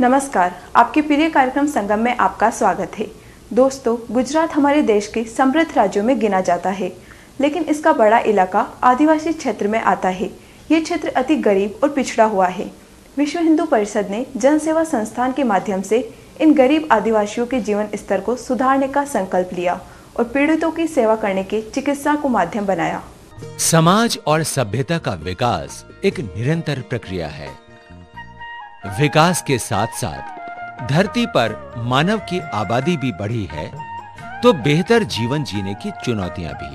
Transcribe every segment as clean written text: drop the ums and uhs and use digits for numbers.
नमस्कार, आपके प्रिय कार्यक्रम संगम में आपका स्वागत है। दोस्तों, गुजरात हमारे देश के समृद्ध राज्यों में गिना जाता है, लेकिन इसका बड़ा इलाका आदिवासी क्षेत्र में आता है। ये क्षेत्र अति गरीब और पिछड़ा हुआ है। विश्व हिंदू परिषद ने जन सेवा संस्थान के माध्यम से इन गरीब आदिवासियों के जीवन स्तर को सुधारने का संकल्प लिया और पीड़ितों की सेवा करने के चिकित्सा को माध्यम बनाया। समाज और सभ्यता का विकास एक निरंतर प्रक्रिया है। विकास के साथ साथ धरती पर मानव की आबादी भी बढ़ी है, तो बेहतर जीवन जीने की चुनौतियां भी।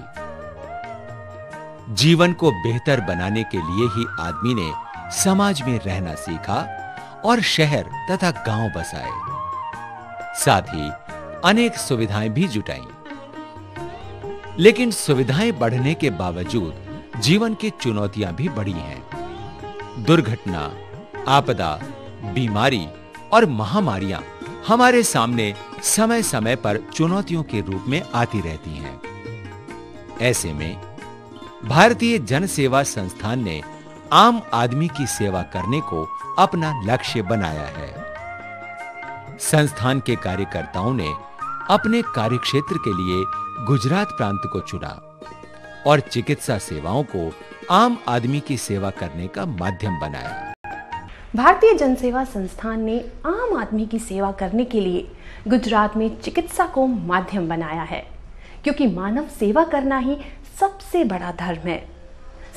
जीवन को बेहतर बनाने के लिए ही आदमी ने समाज में रहना सीखा और शहर तथा गांव बसाए, साथ ही अनेक सुविधाएं भी जुटाई। लेकिन सुविधाएं बढ़ने के बावजूद जीवन की चुनौतियां भी बढ़ी हैं। दुर्घटना, आपदा, बीमारी और महामारियां हमारे सामने समय समय पर चुनौतियों के रूप में आती रहती हैं। ऐसे में भारतीय जन सेवा संस्थान ने आम आदमी की सेवा करने को अपना लक्ष्य बनाया है। संस्थान के कार्यकर्ताओं ने अपने कार्यक्षेत्र के लिए गुजरात प्रांत को चुना और चिकित्सा सेवाओं को आम आदमी की सेवा करने का माध्यम बनाया। भारतीय जन सेवा संस्थान ने आम आदमी की सेवा करने के लिए गुजरात में चिकित्सा को माध्यम बनाया है, क्योंकि मानव सेवा करना ही सबसे बड़ा धर्म है।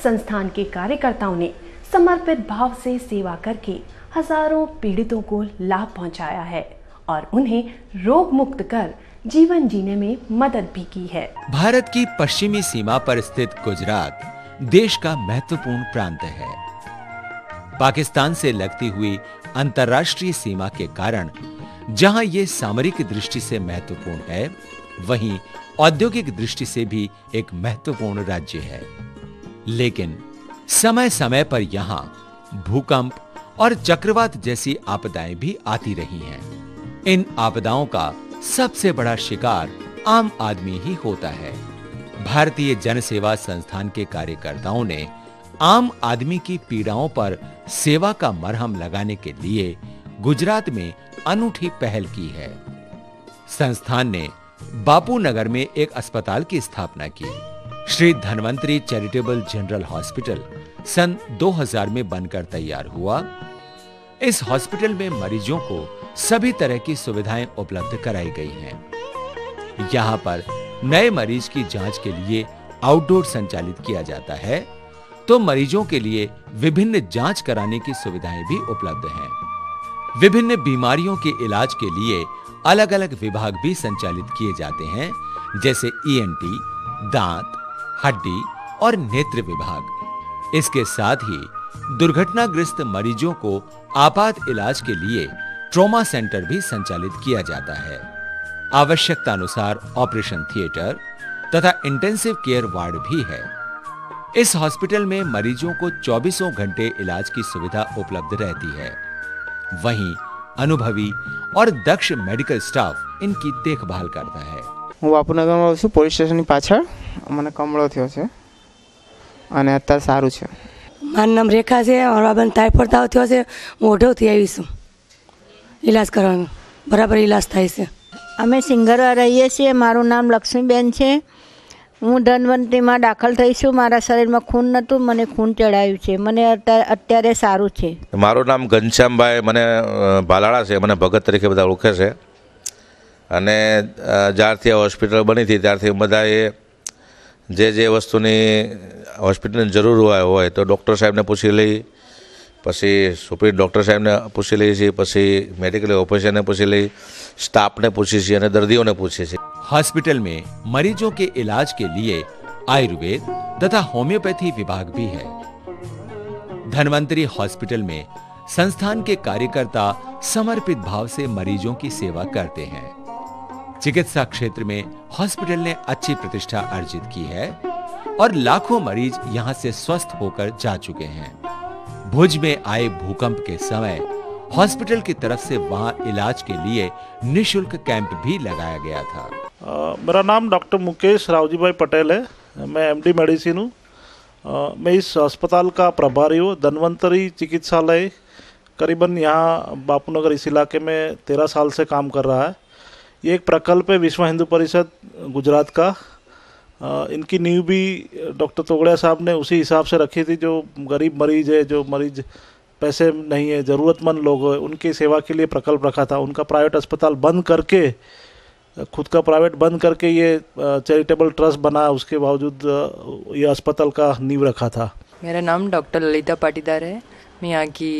संस्थान के कार्यकर्ताओं ने समर्पित भाव से सेवा करके हजारों पीड़ितों को लाभ पहुंचाया है और उन्हें रोग मुक्त कर जीवन जीने में मदद भी की है। भारत की पश्चिमी सीमा पर स्थित गुजरात देश का महत्वपूर्ण प्रांत है। पाकिस्तान से लगती हुई अंतर्राष्ट्रीय सीमा के कारण जहां ये सामरिक दृष्टि से महत्वपूर्ण है, वहीं औद्योगिक दृष्टि से भी एक महत्वपूर्ण राज्य है। लेकिन समय समय पर यहां भूकंप और चक्रवात जैसी आपदाएं भी आती रही हैं। इन आपदाओं का सबसे बड़ा शिकार आम आदमी ही होता है। भारतीय जन सेवा संस्थान के कार्यकर्ताओं ने आम आदमी की पीड़ाओं पर सेवा का मरहम लगाने के लिए गुजरात में अनूठी पहल की है। संस्थान ने बापू नगर में एक अस्पताल की स्थापना की। Shri Dhanvantari charitable general hospital सन 2000 में बनकर तैयार हुआ। इस हॉस्पिटल में मरीजों को सभी तरह की सुविधाएं उपलब्ध कराई गई हैं। यहां पर नए मरीज की जांच के लिए आउटडोर संचालित किया जाता है, तो मरीजों के लिए विभिन्न जांच कराने की सुविधाएं भी उपलब्ध हैं। विभिन्न बीमारियों के इलाज के लिए अलग अलग विभाग भी संचालित किए जाते हैं, जैसे ईएनटी, दांत, हड्डी और नेत्र विभाग। इसके साथ ही दुर्घटनाग्रस्त मरीजों को आपात इलाज के लिए ट्रॉमा सेंटर भी संचालित किया जाता है। आवश्यकता अनुसार ऑपरेशन थिएटर तथा इंटेंसिव केयर वार्ड भी है। इस हॉस्पिटल में मरीजों को 24 घंटे इलाज की सुविधा उपलब्ध रहती है। वहीं अनुभवी और दक्ष मेडिकल स्टाफ इनकी देखभाल करता है। હું બાપુનગરમાં રહું છું, પોલીસ સ્ટેશનની પાછળ. મને કમળો થયો છે અને અત્યારે સારું છે. મારું નામ રેખા છે. મારા બાબાને ટાઇફોઇડ તાવ થયો છે. હું ઓઢવથી આવી છું ઇલાજ કરવાનું. બરાબર ઇલાજ થાય છે. અમે સિંગરવા રહીએ છીએ. મારું નામ લક્ષ્મીબેન છે. હું ધન્વંતરીમાં દાખલ થઈ છું. મારા શરીરમાં ખૂન નહોતું, મને ખૂન ચડાવ્યું છે. મને અત્યારે સારું છે. મારું નામ ઘનશ્યામભાઈ, મને ભાલાળા છે, મને ભગત તરીકે બધા ઓળખે છે. અને જ્યારથી આ હોસ્પિટલ બની હતી ત્યારથી બધાએ જે વસ્તુની હોસ્પિટલની જરૂર હોય તો ડૉક્ટર સાહેબને પૂછી લઈ પછી સુપ્રિન્ટ ડૉક્ટર સાહેબને પૂછી લઈએ છીએ, પછી મેડિકલ ઓફિસરને પૂછી લઈએ, સ્ટાફને પૂછીએ છીએ અને દર્દીઓને પૂછીએ છીએ। हॉस्पिटल में मरीजों के इलाज के लिए आयुर्वेद तथा होम्योपैथी विभाग भी है। धन्वंतरी हॉस्पिटल में संस्थान के कार्यकर्ता समर्पित भाव से मरीजों की सेवा करते हैं। चिकित्सा क्षेत्र में हॉस्पिटल ने अच्छी प्रतिष्ठा अर्जित की है और लाखों मरीज यहां से स्वस्थ होकर जा चुके हैं। भुज में आए भूकंप के समय हॉस्पिटल की तरफ से वहां इलाज के लिए निशुल्क कैंप भी लगाया गया था। मेरा नाम डॉक्टर मुकेश रावजी भाई पटेल है। मैं एमडी मेडिसिन हूँ। मैं इस अस्पताल का प्रभारी हूँ। धन्वंतरी चिकित्सालय करीबन यहाँ बापूनगर इस इलाके में 13 साल से काम कर रहा है। ये एक प्रकल्प है विश्व हिंदू परिषद गुजरात का। इनकी नींव भी डॉक्टर तोगड़िया साहब ने उसी हिसाब से रखी थी। जो गरीब मरीज है, जो मरीज पैसे नहीं है, ज़रूरतमंद लोग हैं, उनकी सेवा के लिए प्रकल्प रखा था। उनका प्राइवेट अस्पताल बंद करके, खुद का प्राइवेट बंद करके ये चैरिटेबल ट्रस्ट बना। उसके बावजूद ये अस्पताल का नींव रखा था। मेरा नाम डॉक्टर ललिता पाटीदार है। मैं यहाँ की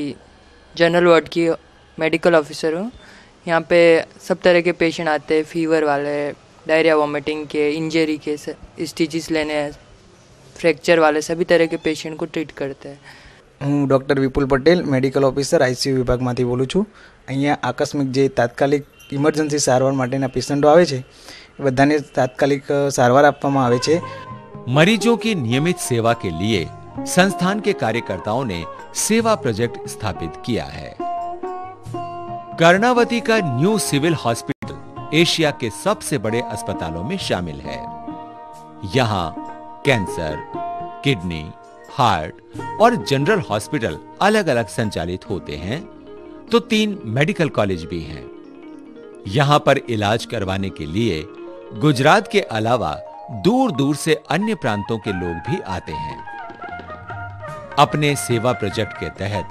जनरल वार्ड की मेडिकल ऑफिसर हूँ। यहाँ पे सब तरह के पेशेंट आते हैं, फीवर वाले, डायरिया वॉमिटिंग के, इंजरी के, स्टिचेस लेने, फ्रैक्चर वाले, सभी तरह के पेशेंट को ट्रीट करते हैं। હું ડૉક્ટર વિપુલ પટેલ મેડિકલ ઓફિસર આઈસીયુ વિભાગમાંથી બોલું છું। અહીંયા આકસ્મિક જે તાત્કાલિક ઇમરજન્સી સારવાર માટેના પેશન્ટો આવે છે એ બધાને તાત્કાલિક સારવાર આપવામાં આવે છે। मरीजों की नियमित सेवा के लिए संस्थान के कार्यकर्ताओं ने सेवा प्रोजेक्ट स्थापित किया है। कर्णावती का न्यू सिविल हॉस्पिटल एशिया के सबसे बड़े अस्पतालों में शामिल है। यहाँ कैंसर, किडनी, हार्ट और जनरल हॉस्पिटल अलग अलग संचालित होते हैं, तो 3 मेडिकल कॉलेज भी हैं। यहां पर इलाज करवाने के लिए गुजरात के अलावा दूर दूर से अन्य प्रांतों के लोग भी आते हैं। अपने सेवा प्रोजेक्ट के तहत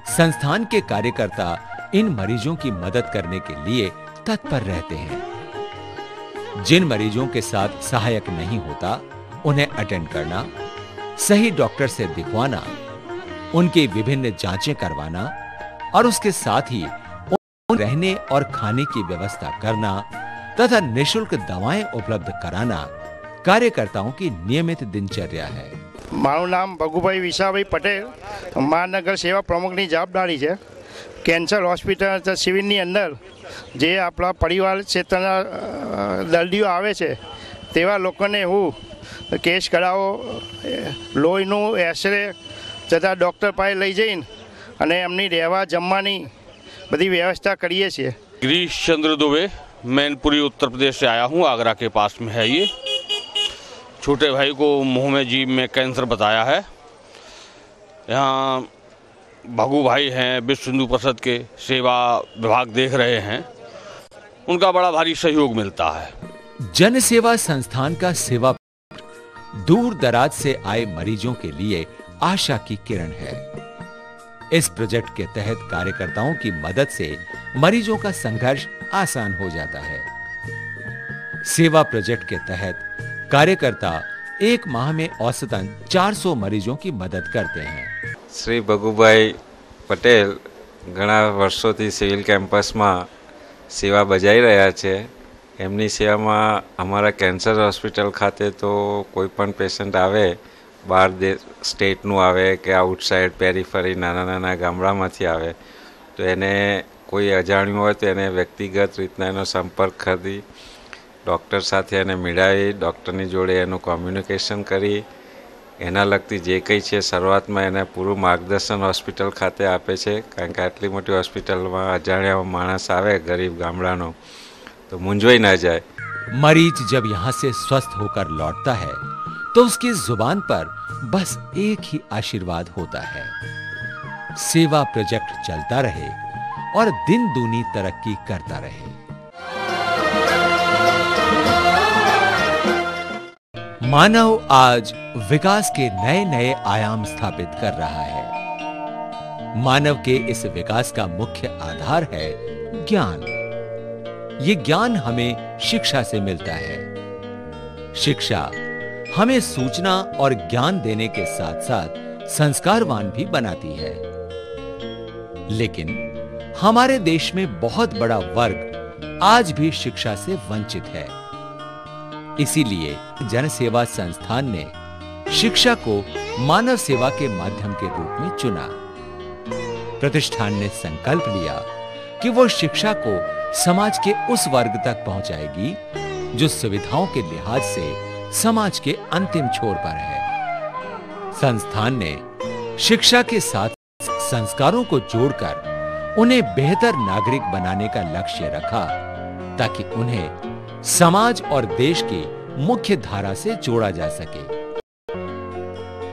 संस्थान के कार्यकर्ता इन मरीजों की मदद करने के लिए तत्पर रहते हैं। जिन मरीजों के साथ सहायक नहीं होता उन्हें अटेंड करना, सही डॉक्टर से दिखवाना, उनकी विभिन्न जांचें करवाना और उसके साथ ही रहने और खाने की व्यवस्था करना तथा निःशुल्क दवाएं उपलब्ध कराना कार्यकर्ताओं की नियमित दिनचर्या है। मारू नाम भगुभाई विशाभाई पटेल, महानगर सेवा प्रमुखनी जवाबदारी है। कैंसर हॉस्पिटल सिविलनी अंदर जे आपला परिवार क्षेत्रना दर्दीओ आवे छे तेवा लोकोने हूँ केस करावो, लोहीनु एक्सरे तथा डॉक्टर पास लई जईने अने एमनी रहवा जमवानी बधी व्यवस्था करीए छीए। गिरीश चंद्र दुबे, मैनपुरी उत्तर प्रदेश से आया हूँ। आगरा के पास में है ये। छोटे भाई को मुंह में जीभ में कैंसर बताया है। यहाँ भगू भाई हैं, विश्व हिंदू परिषद के सेवा विभाग देख रहे हैं। उनका बड़ा भारी सहयोग मिलता है। जन सेवा संस्थान का सेवा दूर दराज से आए मरीजों के लिए आशा की किरण है। इस प्रोजेक्ट के तहत कार्यकर्ताओं की मदद से मरीजों का संघर्ष आसान हो जाता है। सेवा प्रोजेक्ट के तहत कार्यकर्ता एक माह में औसतन 400 मरीजों की मदद करते हैं। श्री भगुभाई पटेल घણા વર્ષોથી સિવિલ કેમ્પસમાં સેવા બજાવી રહ્યા છે। એમની સેવામાં અમારા કેન્સર હોસ્પિટલ ખાતે તો કોઈ પણ પેશન્ટ આવે બહાર સ્ટેટનું આવે કે આઉટસાઇડ પેરીફરી નાના નાના ગામડામાંથી આવે તો એને કોઈ અજાણ્યું હોય તો એને વ્યક્તિગત રીતના એનો સંપર્ક કરી ડૉક્ટર સાથે એને મિલાવી ડૉક્ટરની જોડે એનું કોમ્યુનિકેશન કરી એના લગતી જે કંઈ છે શરૂઆતમાં એને પૂરું માર્ગદર્શન હોસ્પિટલ ખાતે આપે છે। કારણ કે આટલી મોટી હોસ્પિટલમાં અજાણ્યા માણસ આવે ગરીબ ગામડાનો तो मुंझवई ना जाए। मरीज जब यहाँ से स्वस्थ होकर लौटता है तो उसकी जुबान पर बस एक ही आशीर्वाद होता है, सेवा प्रोजेक्ट चलता रहे और दिन दूनी तरक्की करता रहे। मानव आज विकास के नए नए आयाम स्थापित कर रहा है। मानव के इस विकास का मुख्य आधार है ज्ञान। ये ज्ञान हमें शिक्षा से मिलता है। शिक्षा हमें सूचना और ज्ञान देने के साथ साथ संस्कारवान भी बनाती है। लेकिन हमारे देश में बहुत बड़ा वर्ग आज भी शिक्षा से वंचित है। इसीलिए जनसेवा संस्थान ने शिक्षा को मानव सेवा के माध्यम के रूप में चुना। प्रतिष्ठान ने संकल्प लिया कि वो शिक्षा को समाज के उस वर्ग तक पहुंचाएगी जो सुविधाओं के लिहाज से समाज के अंतिम छोर पर है। संस्थान ने शिक्षा के साथ संस्कारों को जोड़कर उन्हें बेहतर नागरिक बनाने का लक्ष्य रखा, ताकि उन्हें समाज और देश की मुख्य धारा से जोड़ा जा सके।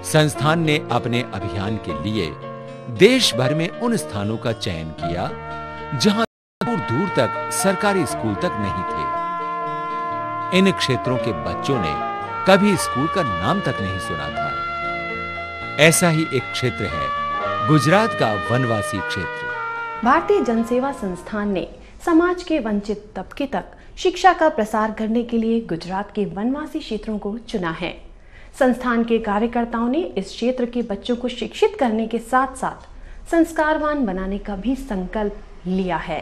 संस्थान ने अपने अभियान के लिए देश भर में उन स्थानों का चयन किया जहां दूर दूर तक सरकारी स्कूल तक नहीं थे। इन क्षेत्रों के बच्चों ने कभी स्कूल का नाम तक नहीं सुना था। ऐसा ही एक क्षेत्र है गुजरात का वनवासी क्षेत्र। भारतीय जनसेवा संस्थान ने समाज के वंचित तबके तक शिक्षा का प्रसार करने के लिए गुजरात के वनवासी क्षेत्रों को चुना है। संस्थान के कार्यकर्ताओं ने इस क्षेत्र के बच्चों को शिक्षित करने के साथ साथ संस्कारवान बनाने का भी संकल्प लिया है।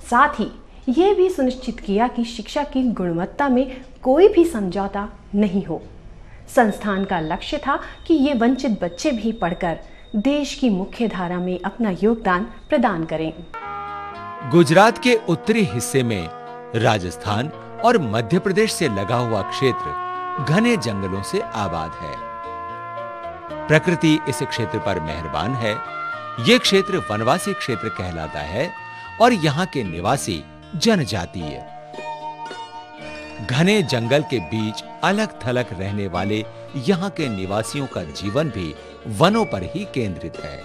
साथ ही ये भी सुनिश्चित किया कि शिक्षा की गुणवत्ता में कोई भी समझौता नहीं हो। संस्थान का लक्ष्य था कि ये वंचित बच्चे भी पढ़कर देश की मुख्य धारा में अपना योगदान प्रदान करें। गुजरात के उत्तरी हिस्से में राजस्थान और मध्य प्रदेश से लगा हुआ क्षेत्र घने जंगलों से आबाद है। प्रकृति इस क्षेत्र पर मेहरबान है। यह क्षेत्र वनवासी क्षेत्र कहलाता है और यहाँ के निवासी जनजातीय। घने जंगल के बीच अलग थलग रहने वाले यहाँ के निवासियों का जीवन भी वनों पर ही केंद्रित है।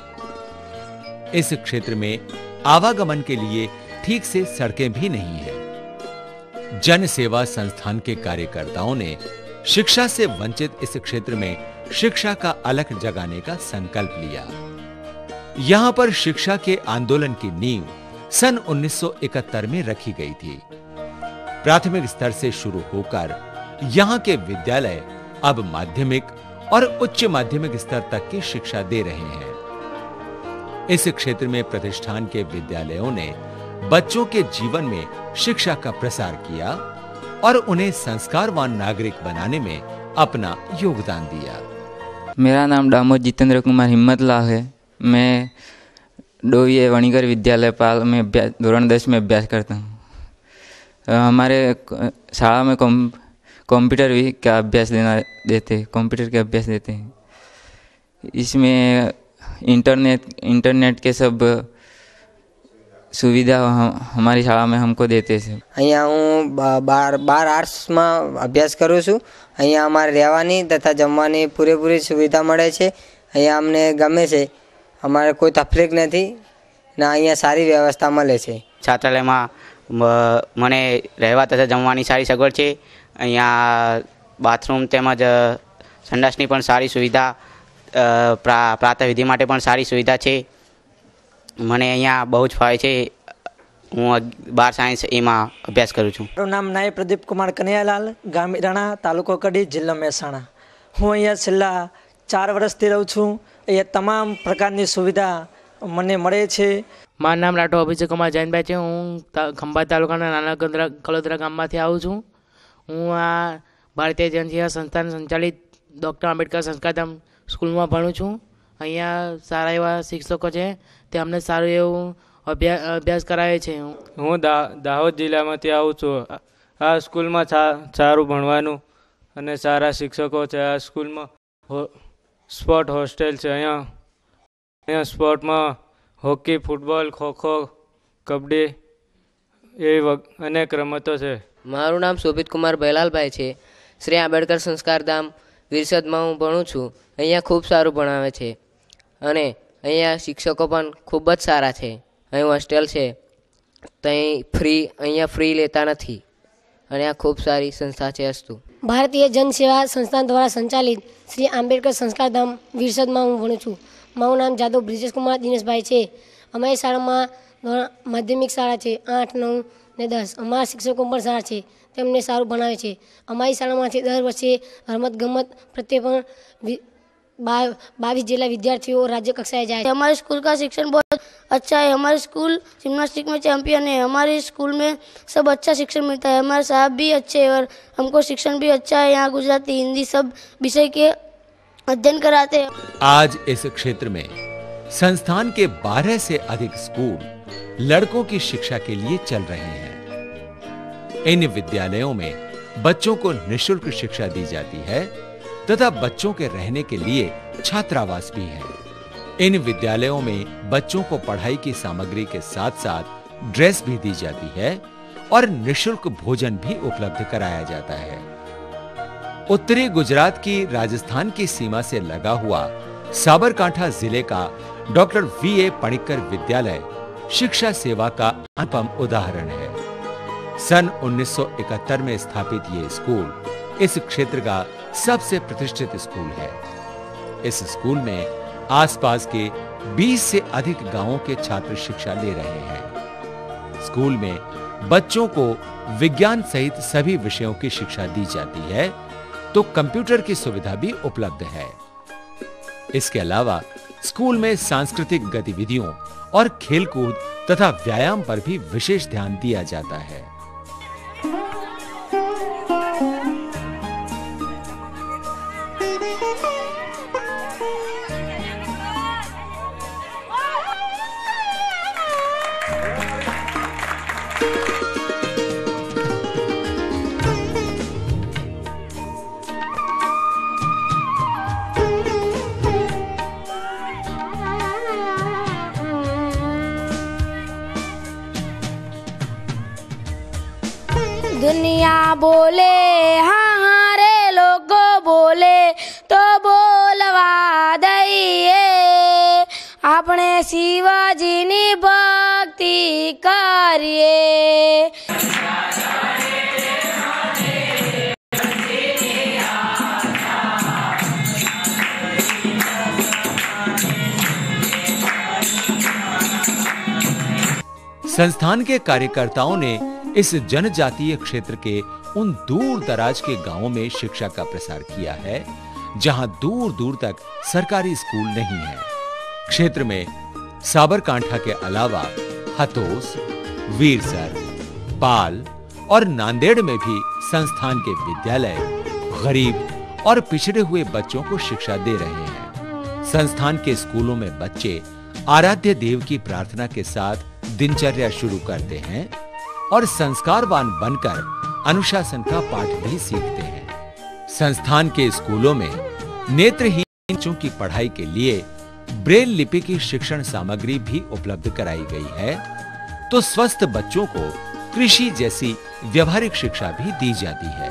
इस क्षेत्र में आवागमन के लिए ठीक से सड़कें भी नहीं है। जन सेवा संस्थान के कार्यकर्ताओं ने शिक्षा से वंचित इस क्षेत्र में शिक्षा का अलख जगाने का संकल्प लिया। यहाँ पर शिक्षा के आंदोलन की नींव सन 1971 में रखी गई थी। प्राथमिक स्तर से शुरू होकर यहाँ के विद्यालय अब माध्यमिक और उच्च माध्यमिक स्तर तक की शिक्षा दे रहे हैं। इस क्षेत्र में प्रतिष्ठान के विद्यालयों ने बच्चों के जीवन में शिक्षा का प्रसार किया और उन्हें संस्कारवान नागरिक बनाने में अपना योगदान दिया। मेरा नाम दामोद जितेंद्र कुमार हिम्मतलाल है। मैं डोईए वणिगर विद्यालय पाल में धोरण 10 में अभ्यास करता हूँ। हमारे शाला में कंप्यूटर भी का अभ्यास कंप्यूटर के अभ्यास देते हैं। इसमें इंटरनेट के सब सुविधा हमारी शाला में हमको देते हैं। અહીંયા હું 12 આર્ટ્સમાં અભ્યાસ કરું છું। અહીંયા અમારે રહેવાની તથા જમવાની પૂરેપૂરી સુવિધા મળે છે। અહીંયા અમને ગમે છે। અમારે કોઈ તકલીફ નથી ને અહીંયા સારી વ્યવસ્થા મળે છે। છાત્રાલયમાં મને રહેવા તથા જમવાની સારી સગવડ છે। અહીંયા બાથરૂમ તેમજ સંડાસની પણ સારી સુવિધા, પ્રાતઃવિધિ માટે પણ સારી સુવિધા છે। મને અહીંયા બહુ જ ફાવે છે। હું 12 સાયન્સ એમાં અભ્યાસ કરું છું। મારું નામ નાયબ પ્રદીપ કુમાર કનૈયાલાલ, ગામ રાણા, તાલુકો કડી, જિલ્લો મહેસાણા। હું અહીંયા છેલ્લા 4 વર્ષથી રહું છું। અહીંયા તમામ પ્રકારની સુવિધા મને મળે છે। મારું નામ રાઠોડ અભિષેક કુમાર જૈનભાઈ છે। હું ખંભાત તાલુકાના નાના કલોદરા ગામમાંથી આવું છું। હું આ ભારતીય જનસેવા સંસ્થાન સંચાલિત ડૉક્ટર આંબેડકર સંસ્કારધામ સ્કૂલમાં ભણું છું। અહીંયા સારા એવા શિક્ષકો છે, તે અમને સારું એવું અભ્યાસ કરાવે છે। હું દાહોદ જિલ્લામાંથી આવું છું। આ સ્કૂલમાં સારું ભણવાનું અને સારા શિક્ષકો છે। આ સ્કૂલમાં સ્પોર્ટ હોસ્ટેલ છે। અહીંયા સ્પોર્ટમાં હોકી, ફૂટબોલ, ખોખો, કબડ્ડી એવી અનેક રમતો છે। મારું નામ શોભિત કુમાર ભૈલાલભાઈ છે। શ્રી આંબેડકર સંસ્કારધામ વિરસદમાં હું ભણું છું। અહીંયા ખૂબ સારું ભણાવે છે અને અહીંયા શિક્ષકો પણ ખૂબ જ સારા છે। અહીં હોસ્ટેલ છે, ત્યાં અહીંયા ફ્રી લેતા નથી અને આ ખૂબ સારી સંસ્થા છે। અસ્તુ। ભારતીય જનસેવા સંસ્થાન દ્વારા સંચાલિત શ્રી આંબેડકર સંસ્કારધામ વિરસદમાં હું ભણું છું। મારું નામ જાદવ બ્રિજેશ કુમાર દિનેશભાઈ છે। અમારી શાળામાં માધ્યમિક શાળા છે 8, 9 ને 10। અમારા શિક્ષકો પણ સારા છે, તેમને સારું ભણાવે છે। અમારી શાળામાંથી દર વર્ષે રમતગમત પ્રત્યે પણ 22 જેટલા વિદ્યાર્થીઓ राज्य कक्षाएं जाए। हमारे स्कूल का शिक्षण बहुत अच्छा है। हमारे स्कूल जिम्नास्टिक में चैंपियन है। हमारे स्कूल में सब अच्छा शिक्षण मिलता है। हमारे साहब भी अच्छे हैं और हमको शिक्षण भी अच्छा है। यहाँ गुजराती, हिंदी सब विषय के अध्ययन कराते हैं। आज इस क्षेत्र में संस्थान के 12 से अधिक स्कूल लड़कों की शिक्षा के लिए चल रहे हैं। इन विद्यालयों में बच्चों को निःशुल्क शिक्षा दी जाती है तथा बच्चों के रहने के लिए छात्रावास भी है। इन विद्यालयों में बच्चों को पढ़ाई की सामग्री के साथ साथ ड्रेस भी दी जाती है और निःशुल्क भोजन भी उपलब्ध कराया जाता है। उत्तरी गुजरात की राजस्थान की सीमा से लगा हुआ साबरकांठा जिले का डॉक्टर वी.ए. पणिक्कर विद्यालय शिक्षा सेवा का अनुपम उदाहरण है। सन 1971 में स्थापित ये स्कूल इस क्षेत्र का सबसे प्रतिष्ठित स्कूल है। इस स्कूल में आसपास के 20 से अधिक गांवों के छात्र शिक्षा ले रहे हैं। स्कूल में बच्चों को विज्ञान सहित सभी विषयों की शिक्षा दी जाती है तो कंप्यूटर की सुविधा भी उपलब्ध है। इसके अलावा स्कूल में सांस्कृतिक गतिविधियों और खेलकूद तथा व्यायाम पर भी विशेष ध्यान दिया जाता है। दुनिया बोले हाँ हाँ रे लोगो बोले तो बोलवा दईए, अपने शिवाजी नी भक्ति करिए। संस्थान के कार्यकर्ताओं ने इस जनजातीय क्षेत्र के उन दूर दराज के गांवों में शिक्षा का प्रसार किया है जहां दूर दूर तक सरकारी स्कूल नहीं है। क्षेत्र में साबरकांठा के अलावा हतोस, वीरसर, पाल और नांदेड़ में भी संस्थान के विद्यालय गरीब और पिछड़े हुए बच्चों को शिक्षा दे रहे हैं। संस्थान के स्कूलों में बच्चे आराध्य देव की प्रार्थना के साथ दिनचर्या शुरू करते हैं और संस्कारवान बनकर अनुशासन का पाठ भी सीखते हैं। संस्थान के स्कूलों में नेत्रहीन बच्चों की पढ़ाई के लिए ब्रेल लिपि की शिक्षण सामग्री भी उपलब्ध कराई गई है तो स्वस्थ बच्चों को कृषि जैसी व्यवहारिक शिक्षा भी दी जाती है।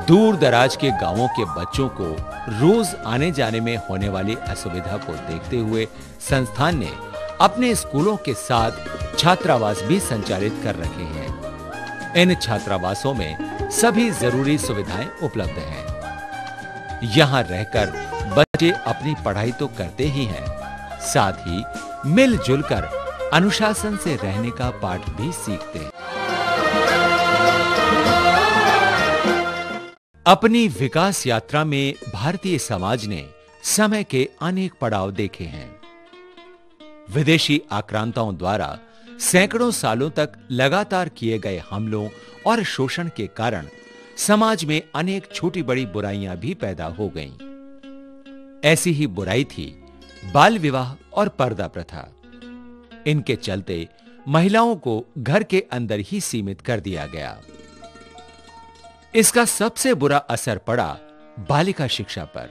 दूर दराज के गांवों के बच्चों को रोज आने जाने में होने वाली असुविधा को देखते हुए संस्थान ने अपने स्कूलों के साथ छात्रावास भी संचालित कर रखे हैं। इन छात्रावासों में सभी जरूरी सुविधाएं उपलब्ध हैं। यहां रहकर बच्चे अपनी पढ़ाई तो करते ही हैं, साथ ही मिलजुल कर अनुशासन से रहने का पाठ भी सीखते हैं। अपनी विकास यात्रा में भारतीय समाज ने समय के अनेक पड़ाव देखे हैं। विदेशी आक्रांताओं द्वारा सैकड़ों सालों तक लगातार किए गए हमलों और शोषण के कारण समाज में अनेक छोटी बड़ी बुराइयां भी पैदा हो गईं। ऐसी ही बुराई थी बाल विवाह और पर्दा प्रथा। इनके चलते महिलाओं को घर के अंदर ही सीमित कर दिया गया। इसका सबसे बुरा असर पड़ा बालिका शिक्षा पर।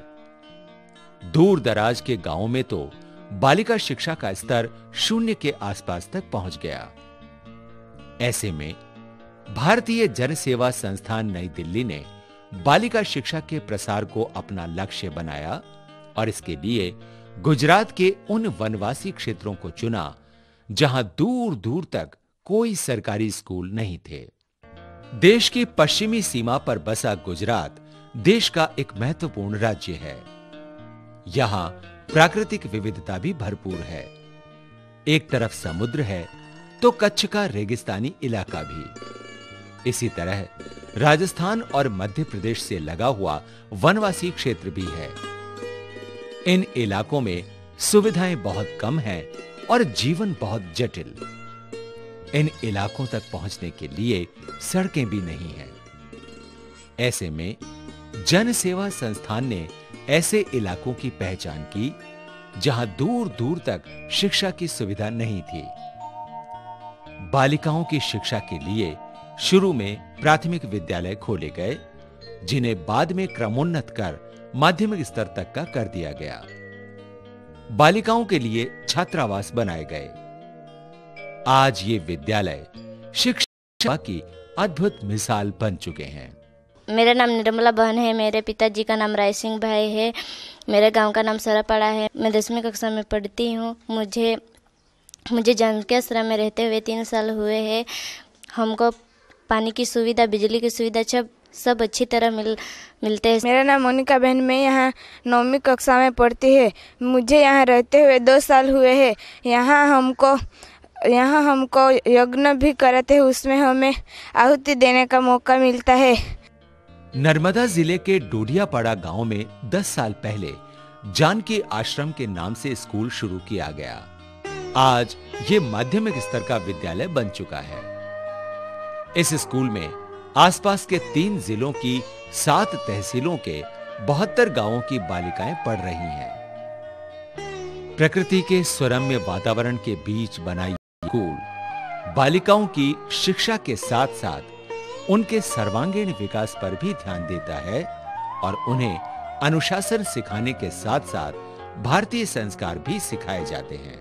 दूर दराज के गांवों में तो बालिका शिक्षा का स्तर 0 के आसपास तक पहुंच गया। ऐसे में भारतीय जन सेवा संस्थान नई दिल्ली ने बालिका शिक्षा के प्रसार को अपना लक्ष्य बनाया और इसके लिए गुजरात के उन वनवासी क्षेत्रों को चुना जहां दूर दूर तक कोई सरकारी स्कूल नहीं थे। देश की पश्चिमी सीमा पर बसा गुजरात देश का एक महत्वपूर्ण राज्य है। यहां प्राकृतिक विविधता भी भरपूर है। एक तरफ समुद्र है तो कच्छ का रेगिस्तानी इलाका भी। इसी तरह राजस्थान और मध्य प्रदेश से लगा हुआ वनवासी क्षेत्र भी है। इन इलाकों में सुविधाएं बहुत कम हैं और जीवन बहुत जटिल। इन इलाकों तक पहुंचने के लिए सड़कें भी नहीं हैं। ऐसे में जन सेवा संस्थान ने ऐसे इलाकों की पहचान की जहां दूर दूर तक शिक्षा की सुविधा नहीं थी। बालिकाओं की शिक्षा के लिए शुरू में प्राथमिक विद्यालय खोले गए, जिन्हें बाद में क्रमोन्नत कर माध्यमिक स्तर तक का कर दिया गया। बालिकाओं के लिए छात्रावास बनाए गए। आज ये विद्यालय शिक्षा की अद्भुत मिसाल बन चुके हैं। मेरा नाम निर्मला बहन है। मेरे पिताजी का नाम राय सिंह भाई है। मेरे गांव का नाम सरापाड़ा है। मैं 10वीं कक्षा में पढ़ती हूँ। मुझे जानकी आश्रम में रहते हुए 3 साल हुए हैं। हमको पानी की सुविधा, बिजली की सुविधा सब अच्छी तरह मिलते हैं। मेरा नाम मोनिका बहन, मैं यहाँ 9वीं कक्षा में पढ़ती है। मुझे यहाँ रहते हुए 2 साल हुए हैं। यहाँ हमको यज्ञ भी कराते हैं, उसमें हमें आहुति देने का मौका मिलता है। नर्मदा जिले के डोडियापाड़ा गांव में 10 साल पहले जानकी आश्रम के नाम से स्कूल शुरू किया गया। आज ये माध्यमिक स्तर का विद्यालय बन चुका है। इस स्कूल में आसपास के 3 जिलों की 7 तहसीलों के 72 गांवों की बालिकाएं पढ़ रही हैं। प्रकृति के सुरम्य वातावरण के बीच बनाई स्कूल बालिकाओं की शिक्षा के साथ साथ उनके सर्वांगीण विकास पर भी ध्यान देता है और उन्हें अनुशासन सिखाने के साथ साथ भारतीय संस्कार भी सिखाए जाते हैं।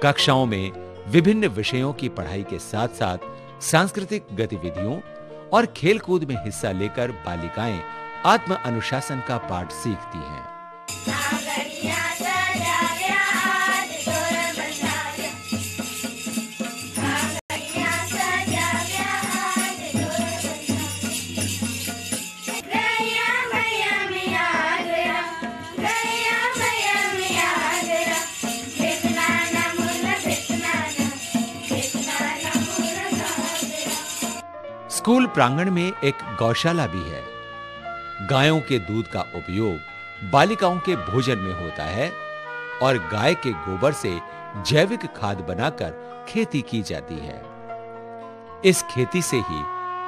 कक्षाओं में विभिन्न विषयों की पढ़ाई के साथ साथ सांस्कृतिक गतिविधियों और खेलकूद में हिस्सा लेकर बालिकाएं आत्म अनुशासन का पाठ सीखती हैं। स्कूल प्रांगण में एक गौशाला भी है। गायों के दूध का उपयोग बालिकाओं के भोजन में होता है और गाय के गोबर से जैविक खाद बनाकर खेती की जाती है। इस खेती से ही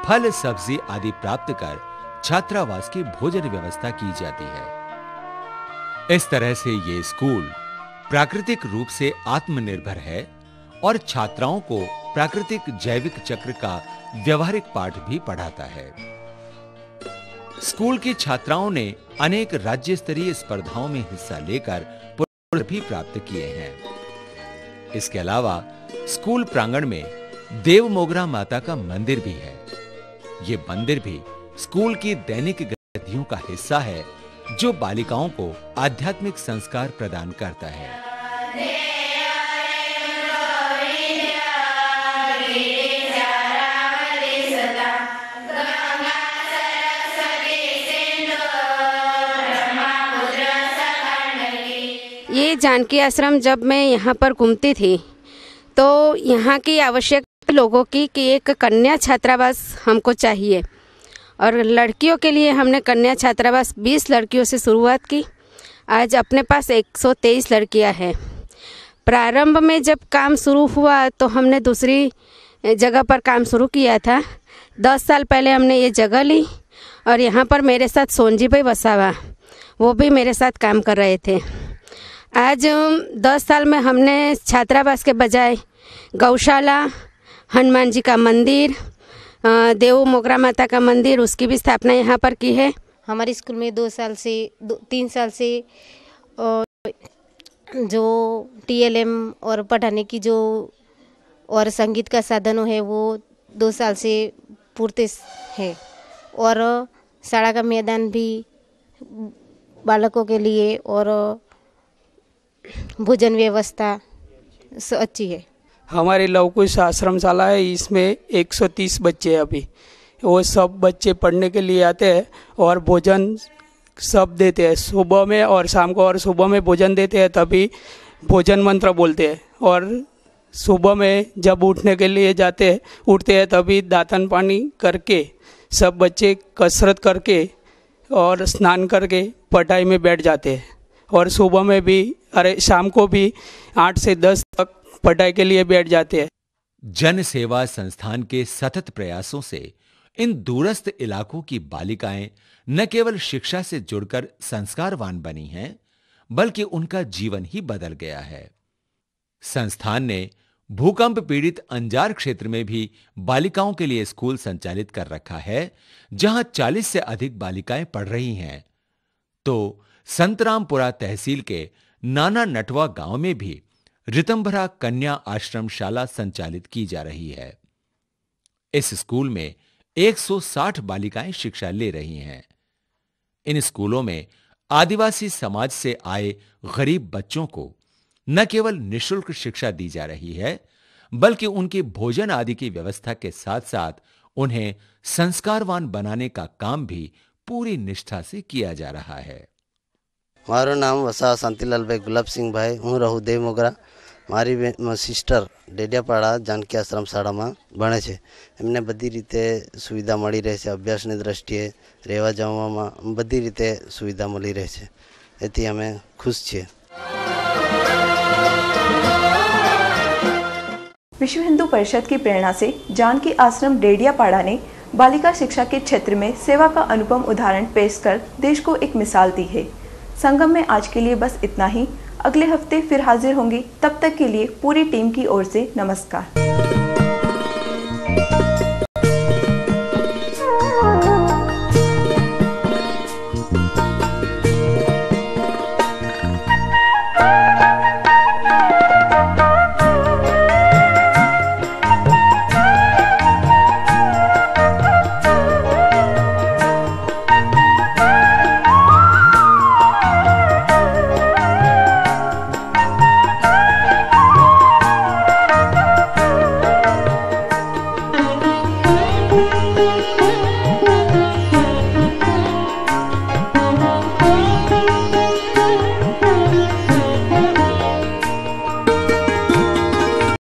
फल, सब्जी आदि प्राप्त कर छात्रावास की भोजन व्यवस्था की जाती है। इस तरह से ये स्कूल प्राकृतिक रूप से आत्मनिर्भर है और छात्राओं को प्राकृतिक जैविक चक्र का व्यवहारिक पाठ भी पढ़ाता है। स्कूल की छात्राओं ने अनेक राज्य स्तरीय स्पर्धाओं में हिस्सा लेकर पुरस्कार भी प्राप्त किए हैं। इसके अलावा स्कूल प्रांगण में देव मोगरा माता का मंदिर भी है। ये मंदिर भी स्कूल की दैनिक गतिविधियों का हिस्सा है, जो बालिकाओं को आध्यात्मिक संस्कार प्रदान करता है। ये जानकी आश्रम जब मैं यहाँ पर घूमती थी तो यहाँ की आवश्यक लोगों की कि एक कन्या छात्रावास हमको चाहिए, और लड़कियों के लिए हमने कन्या छात्रावास 20 लड़कियों से शुरुआत की। आज अपने पास 123 लड़कियाँ हैं। प्रारंभ में जब काम शुरू हुआ तो हमने दूसरी जगह पर काम शुरू किया था। 10 साल पहले हमने ये जगह ली और यहाँ पर मेरे साथ सोनजी भाई वसावा, वो भी मेरे साथ काम कर रहे थे। आज 10 साल में हमने छात्रावास के बजाय गौशाला, हनुमान जी का मंदिर, देव मोगरा माता का मंदिर, उसकी भी स्थापना यहाँ पर की है। हमारे स्कूल में 3 साल से जो TLM और पढ़ाने की जो और संगीत का साधनों है वो 2 साल से पूर्ति है और शाला का मैदान भी बालकों के लिए और भोजन व्यवस्था अच्छी है। हमारी लवकुश आश्रमशाला है, इसमें 130 बच्चे हैं अभी। वो सब बच्चे पढ़ने के लिए आते हैं और भोजन सब देते हैं सुबह में और शाम को, और सुबह में भोजन देते हैं तभी भोजन मंत्र बोलते हैं, और सुबह में जब उठने के लिए उठते हैं तभी दातन पानी करके सब बच्चे कसरत करके और स्नान करके पढ़ाई में बैठ जाते हैं, और सुबह में भी शाम को भी 8 से 10 तक पढ़ाई के लिए बैठ जाते हैं। जन सेवा संस्थान के सतत प्रयासों से इन दूरस्थ इलाकों की बालिकाएं न केवल शिक्षा से जुड़कर संस्कारवान बनी हैं, बल्कि उनका जीवन ही बदल गया है। संस्थान ने भूकंप पीड़ित अंजार क्षेत्र में भी बालिकाओं के लिए स्कूल संचालित कर रखा है, जहां 40 से अधिक बालिकाएं पढ़ रही हैं। तो संतरामपुरा तहसील के नाना नटवा गांव में भी ऋतंभरा कन्या आश्रमशाला संचालित की जा रही है। इस स्कूल में 160 बालिकाएं शिक्षा ले रही हैं। इन स्कूलों में आदिवासी समाज से आए गरीब बच्चों को न केवल निःशुल्क शिक्षा दी जा रही है, बल्कि उनके भोजन आदि की व्यवस्था के साथ साथ उन्हें संस्कारवान बनाने का काम भी पूरी निष्ठा से किया जा रहा है। मारो नाम वसा शांतिलाल भाई गुलाब सिंह भाई, हूँ रहूँ देव मोगरा। મારી સિસ્ટર ડેડિયાપાડા જાનકી આશ્રમ શાળામાં ભણે છે। એમને બધી રીતે સુવિધા મળી રહે છે, અભ્યાસની દ્રષ્ટિએ રહેવા જવામાં બધી રીતે સુવિધા મળી રહે છે, એથી અમે ખુશ છીએ। विश्व हिंदू परिषद की प्रेरणा से जानकी आश्रम डेडियापाड़ा ने बालिका शिक्षा के क्षेत्र में सेवा का अनुपम उदाहरण पेश कर देश को एक मिसाल दी है। संगम में आज के लिए बस इतना ही। अगले हफ्ते फिर हाजिर होंगी, तब तक के लिए पूरी टीम की ओर से नमस्कार।